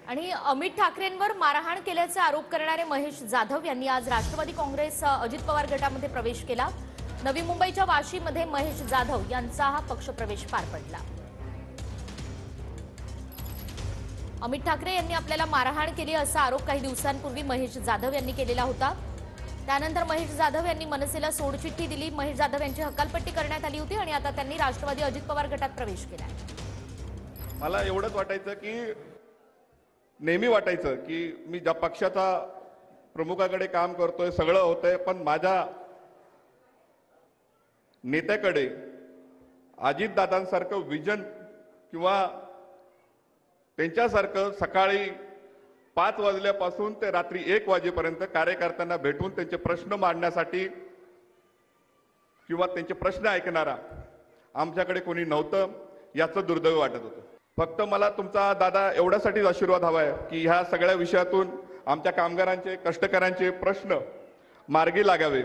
आणि अमित ठाकरेंवर मारहाण केल्याचे आरोप करणारे महेश जाधव यांनी आज राष्ट्रवादी काँग्रेस अजित पवार गटामध्ये प्रवेश केला। नवी मुंबईच्या वाशीमध्ये महेश जाधव यांचा हा पक्षप्रवेश पार पडला। अमित ठाकरे यांनी आपल्याला मारहाण केली असा आरोप काही दिवसांपूर्वी महेश जाधव यांनी केलेला होता। त्यानंतर महेश जाधव यांनी मनसेला सोडचिठ्ठी दिली। महेश जाधव यांची हकालपट्टी करण्यात आली होती आणि आता त्यांनी राष्ट्रवादी अजित पवार गटात प्रवेश केला। मला एवढंच वाटायचं की नेहमी वाटायचं की मी ज्या पक्षाचा प्रमुखाकडे काम करतोय सगळं होतंय, पण माझ्या नेत्याकडे अजितदादांसारखं विजन किंवा त्यांच्यासारखं सकाळी 5 वाजल्यापासून ते रात्री 1 वाजेपर्यंत कार्यकर्त्यांना भेटून त्यांचे प्रश्न मांडण्यासाठी किंवा त्यांचे प्रश्न ऐकणारा आमच्याकडे कोणी नव्हतं, याचं दुर्दैव वाटत होतं। फक्त मला तुमचा दादा एवढ्यासाठीच आशीर्वाद हवा आहे की ह्या सगळ्या विषयातून आमच्या कामगारांचे कष्टकऱ्यांचे प्रश्न मार्गी लागावे।